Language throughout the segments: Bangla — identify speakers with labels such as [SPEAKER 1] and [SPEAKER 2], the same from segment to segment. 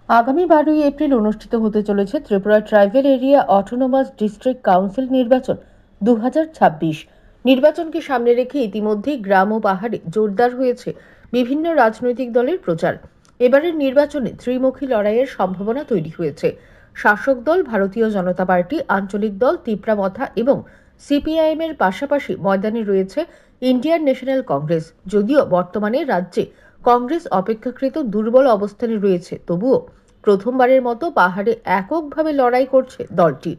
[SPEAKER 1] আগামী 12ই এপ্রিল অনুষ্ঠিত হতে চলেছে Tripura tribal area autonomous district council নির্বাচন 2026। নির্বাচনকে সামনে রেখে ইতিমধ্যেই গ্রাম ও পাহাড়ে জোরদার হয়েছে বিভিন্ন রাজনৈতিক দলের প্রচার। এবারের নির্বাচনে ত্রিমুখী লড়াইয়ের সম্ভাবনা তৈরি হয়েছে। শাসক দল ভারতীয় জনতা পার্টি, আঞ্চলিক দল তিপ্রামথা এবং সিপিআইএম এর পাশাপাশি ময়দানে রয়েছে ইন্ডিয়ান ন্যাশনাল কংগ্রেস। যদিও বর্তমানে রাজ্যে কংগ্রেস অপেক্ষাকৃত দুর্বল অবস্থানে রয়েছে, তবুও প্রথমবারের মতো পাহাড়ে এককভাবে লড়াই করছে দলটি।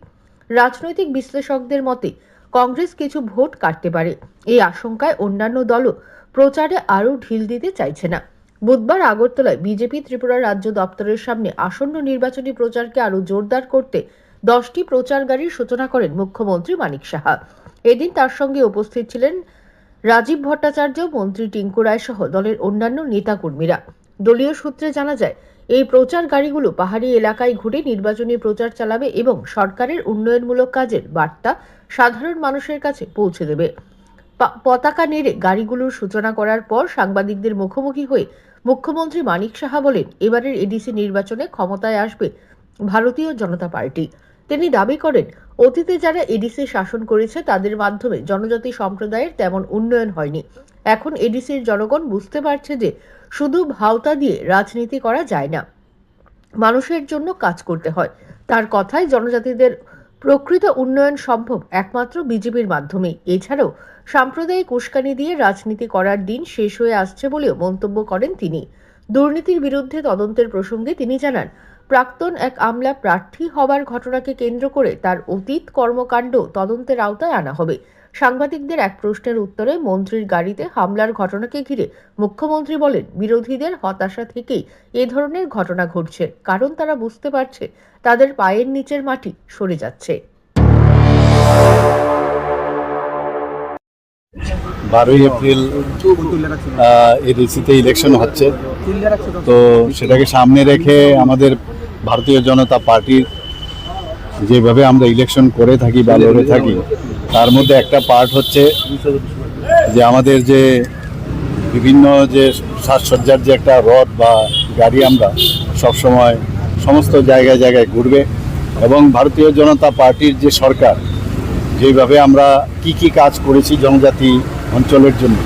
[SPEAKER 1] রাজনৈতিক বিশ্লেষকদের মতে কংগ্রেস কিছু ভোট কাটতে পারে। এই আশঙ্কায় অন্যান্য দলও প্রচারে আরও ঢিল দিতে চাইছে না। বুধবার আগরতলায় বিজেপি ত্রিপুরা রাজ্য দপ্তরের সামনে আসন্ন নির্বাচনী প্রচারকে আরও জোরদার করতে 10টি প্রচার গাড়ির সূচনা করেন মুখ্যমন্ত্রী মানিক সাহা। এদিন তার সঙ্গে উপস্থিত ছিলেন রাজীব ভট্টাচার্য, মন্ত্রী টিঙ্কু রায় সহ দলের অন্যান্য নেতাকর্মীরা। দলীয় সূত্রে জানা যায়, এই প্রচার গাড়িগুলো পাহাড়ি এলাকায় ঘুরে নির্বাচনী প্রচার চালাবে এবং সরকারের উন্নয়নমূলক কাজের বার্তা সাধারণ মানুষের কাছে পৌঁছে দেবে। পতাকা নেড়ে গাড়িগুলোর সূচনা করার পর সাংবাদিকদের মুখোমুখি হয়ে মুখ্যমন্ত্রী মানিক সাহা বলেন, এবারের এডিসি নির্বাচনে ক্ষমতায় আসবে ভারতীয় জনতা পার্টি। তিনি দাবি করেন, অতীতে যারা এডিসি শাসন করেছে তাদের মাধ্যমে জনজাতি সম্প্রদায়ের তেমন উন্নয়ন হয়নি। এখন এডিসির জনগণ বুঝতে পারছে যে শুধু ভাওতা দিয়ে রাজনীতি করা যায় না, মানুষের জন্য কাজ করতে হয়। তার কথায় জনজাতিদের প্রকৃত উন্নয়ন সম্ভব একমাত্র বিজেপির মাধ্যমেই। এছাড়াও সাম্প্রদায়িক উস্কানি দিয়ে রাজনীতি করার দিন শেষ হয়ে আসছে বলেও মন্তব্য করেন তিনি। দুর্নীতির বিরুদ্ধে তদন্তের প্রসঙ্গে তিনি জানান, প্রাক্তন এক আমলা প্রার্থী হবার ঘটনাকে কেন্দ্র করে তার অতীত কর্মকাণ্ড তদন্তের আওতায় আনা হবে। সাংবাদিকদের এক প্রশ্নের উত্তরে মন্ত্রীর গাড়িতে হামলার ঘটনাকে ঘিরে মুখ্যমন্ত্রী বলেন, বিরোধীদের হতাশা থেকেই এ ধরনের ঘটনা ঘটছে, কারণ তারা বুঝতে পারছে তাদের পায়ের নিচের মাটি সরে যাচ্ছে।
[SPEAKER 2] 12ই এপ্রিল এডিসিতে ইলেকশন হচ্ছে, তো সেটাকে সামনে রেখে আমাদের ভারতীয় জনতা পার্টির যেভাবে আমরা ইলেকশন করে থাকি বা লড়ে থাকি, তার মধ্যে একটা পার্ট হচ্ছে যে আমাদের যে বিভিন্ন যে সাজসজ্জার যে একটা রথ বা গাড়ি আমরা সবসময় সমস্ত জায়গায় জায়গায় ঘুরবে এবং ভারতীয় জনতা পার্টির যে সরকার যেভাবে আমরা কি কাজ করেছি জনজাতি অঞ্চলের জন্য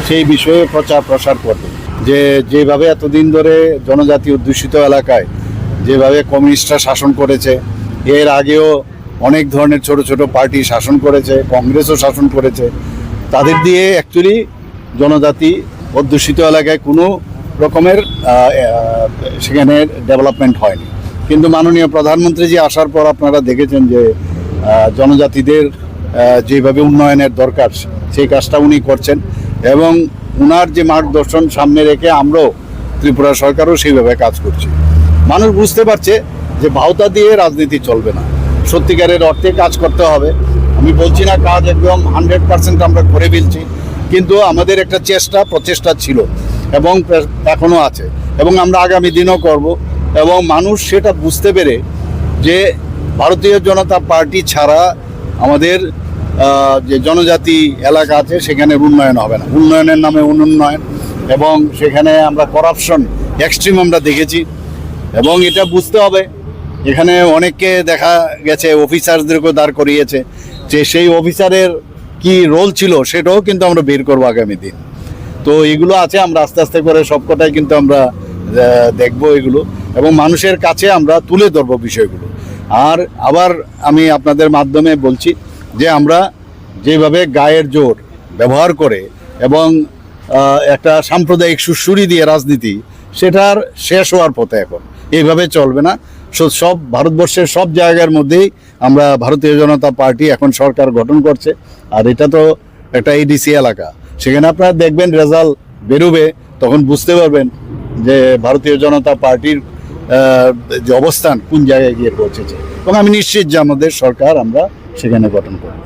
[SPEAKER 2] সেই বিষয়ে প্রচার প্রসার করবে। যেভাবে এতদিন ধরে জনজাতি অধ্যুষিত এলাকায় যেভাবে কমিউনিস্টরা শাসন করেছে, এর আগেও অনেক ধরনের ছোট ছোট পার্টি শাসন করেছে, কংগ্রেসও শাসন করেছে, তাদের দিয়ে অ্যাকচুয়ালি জনজাতি অধ্যুষিত এলাকায় কোনো রকমের সেখানে ডেভেলপমেন্ট হয়নি। কিন্তু মাননীয় প্রধানমন্ত্রী যে আসার পর আপনারা দেখেছেন যে জনজাতিদের যেভাবে উন্নয়নের দরকার সেই কাজটা উনি করছেন এবং উনার যে মার্গদর্শন সামনে রেখে আমরাও ত্রিপুরা সরকারও সেইভাবে কাজ করছি। মানুষ বুঝতে পারছে যে ভাওতা দিয়ে রাজনীতি চলবে না, সত্যিকারের অর্থে কাজ করতে হবে। আমি বলছি না কাজ একদম 100% আমরা করে ফেলছি, কিন্তু আমাদের একটা প্রচেষ্টা ছিল এবং এখনও আছে এবং আমরা আগামী দিনও করব এবং মানুষ সেটা বুঝতে পেরে যে ভারতীয় জনতা পার্টি ছাড়া আমাদের যে জনজাতি এলাকা আছে সেখানে উন্নয়ন হবে না। উন্নয়নের নামে অনুন্নয়ন এবং সেখানে আমরা করাপশন এক্সট্রিম আমরা দেখেছি এবং এটা বুঝতে হবে। এখানে অনেককে দেখা গেছে অফিসারদেরকেও দাঁড় করিয়েছে, যে সেই অফিসারের কি রোল ছিল সেটাও কিন্তু আমরা বের করবো আগামী দিন। তো এগুলো আছে, আমরা আস্তে আস্তে করে সবকটাই কিন্তু আমরা দেখবো এগুলো এবং মানুষের কাছে আমরা তুলে ধরবো বিষয়গুলো। আর আবার আমি আপনাদের মাধ্যমে বলছি যে আমরা যেভাবে গায়ের জোর ব্যবহার করে এবং একটা সাম্প্রদায়িক সুরসুরি দিয়ে রাজনীতি, সেটার শেষ হওয়ার পথে এখন এইভাবে চলবে না। সব ভারতবর্ষের সব জায়গার মধ্যেই আমরা ভারতীয় জনতা পার্টি এখন সরকার গঠন করছে। আর এটা তো একটা এডিসি এলাকা, সেখানে আপনারা দেখবেন রেজাল্ট বেরোবে, তখন বুঝতে পারবেন যে ভারতীয় জনতা পার্টির যে অবস্থান কোন জায়গায় গিয়ে পৌঁছেছে এবং আমি নিশ্চিত যে আমাদের সরকার আমরা সেখানে গঠন করব।